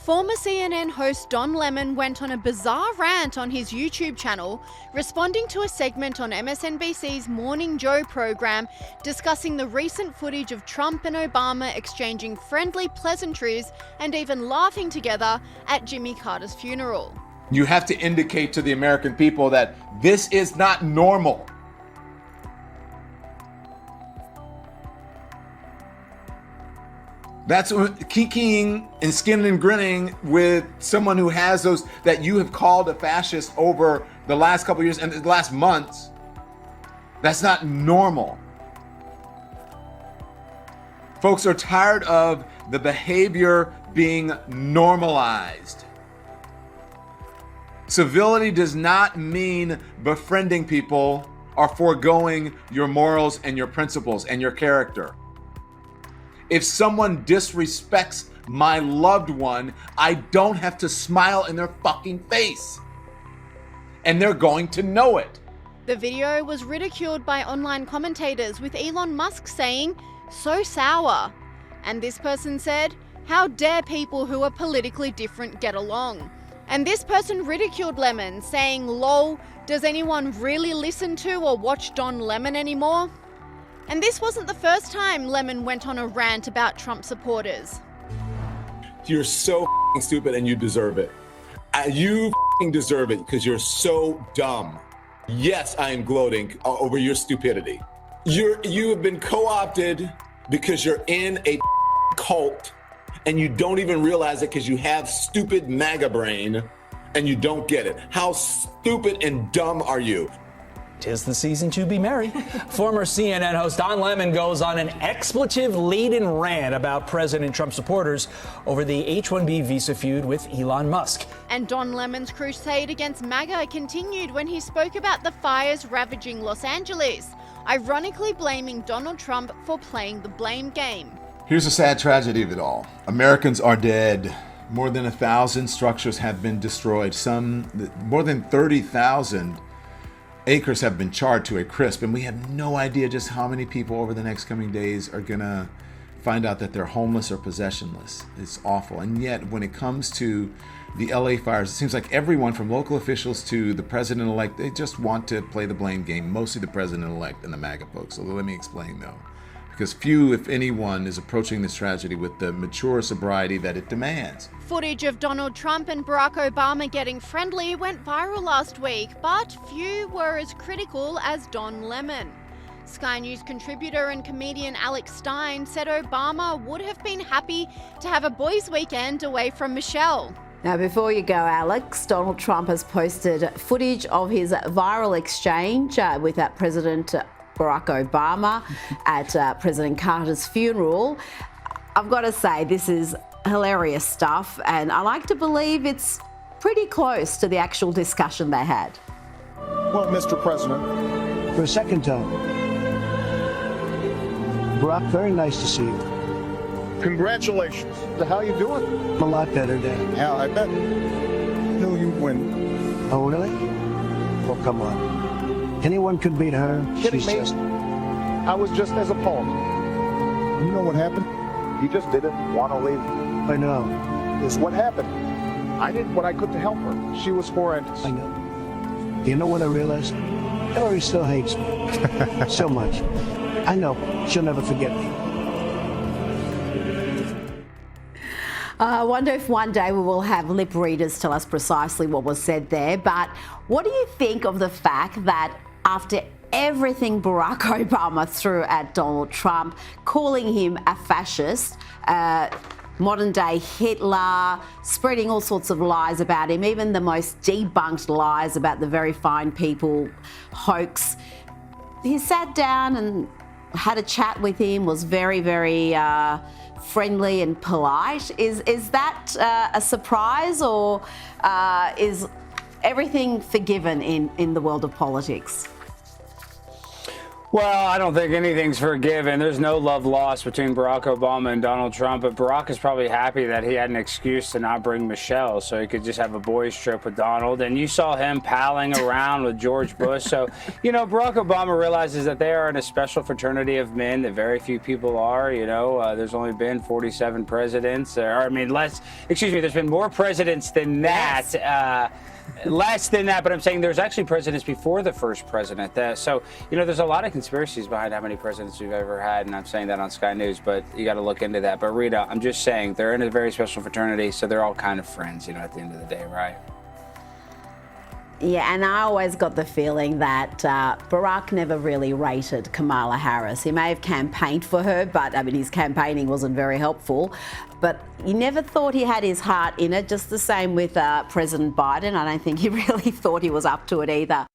Former CNN host Don Lemon went on a bizarre rant on his YouTube channel, responding to a segment on MSNBC's Morning Joe program discussing the recent footage of Trump and Obama exchanging friendly pleasantries and even laughing together at Jimmy Carter's funeral. You have to indicate to the American people that this is not normal. That's kikiing and skinning and grinning with someone who has those that you have called a fascist over the last couple of years and the last months. That's not normal. Folks are tired of the behavior being normalized. Civility does not mean befriending people or foregoing your morals and your principles and your character. If someone disrespects my loved one, I don't have to smile in their fucking face. And they're going to know it. The video was ridiculed by online commentators, with Elon Musk saying, "So sour." And this person said, "How dare people who are politically different get along?" And this person ridiculed Lemon, saying, "Lol, does anyone really listen to or watch Don Lemon anymore?" And this wasn't the first time Lemon went on a rant about Trump supporters. You're so stupid and you deserve it. You deserve it because you're so dumb. Yes, I am gloating over your stupidity. You have been co-opted because you're in a cult and you don't even realize it because you have stupid MAGA brain and you don't get it. How stupid and dumb are you? 'Tis the season to be merry. Former CNN host Don Lemon goes on an expletive-laden rant about President Trump supporters over the H-1B visa feud with Elon Musk. And Don Lemon's crusade against MAGA continued when he spoke about the fires ravaging Los Angeles, ironically blaming Donald Trump for playing the blame game. Here's the sad tragedy of it all. Americans are dead. More than 1,000 structures have been destroyed. More than 30,000 acres have been charred to a crisp, and we have no idea just how many people over the next coming days are gonna find out that they're homeless or possessionless. It's awful. And yet, when it comes to the LA fires, it seems like everyone from local officials to the president-elect, they just want to play the blame game, mostly the president-elect and the MAGA folks. So let me explain, though. Because few, if anyone, is approaching this tragedy with the mature sobriety that it demands. Footage of Donald Trump and Barack Obama getting friendly went viral last week, but few were as critical as Don Lemon. Sky News contributor and comedian Alex Stein said Obama would have been happy to have a boys' weekend away from Michelle. Now, before you go, Alex, Donald Trump has posted footage of his viral exchange with President Barack Obama at President Carter's funeral. I've got to say, this is hilarious stuff, and I like to believe it's pretty close to the actual discussion they had. Well, Mr. President, for a second time. Barack, very nice to see you. congratulations. How you doing? I'm a lot better, Dad. Yeah, I bet. Knew you win. Oh, really? Well, come on. Anyone could beat her. Kidding She's me? just... I was just as appalled. You know what happened? You just didn't want to leave. I know. Is what happened. I did what I could to help her. She was horrendous. I know. You know what I realized? Hillary still hates me. So much. I know. She'll never forget me. I wonder if one day we will have lip readers tell us precisely what was said there. But what do you think of the fact that after everything Barack Obama threw at Donald Trump, calling him a fascist, modern day Hitler, spreading all sorts of lies about him, even the most debunked lies about the Very Fine People hoax, he sat down and had a chat with him, was very, very friendly and polite. Is that a surprise, or is everything forgiven in the world of politics? Well, I don't think anything's forgiven. There's no love lost between Barack Obama and Donald Trump, but Barack is probably happy that he had an excuse to not bring Michelle, so he could just have a boys' trip with Donald. And you saw him palling around with George Bush. So, Barack Obama realizes that they are in a special fraternity of men that very few people are. There's only been 47 presidents. There's been more presidents than that. Yes. Less than that, but I'm saying there's actually presidents before the first president. There's a lot of conspiracies behind how many presidents we've ever had, and I'm saying that on Sky News, but you got to look into that. But Rita, I'm just saying they're in a very special fraternity, so they're all kind of friends, at the end of the day, right? Yeah, and I always got the feeling that Barack never really rated Kamala Harris. He may have campaigned for her, but his campaigning wasn't very helpful. But he never thought he had his heart in it, just the same with President Biden. I don't think he really thought he was up to it either.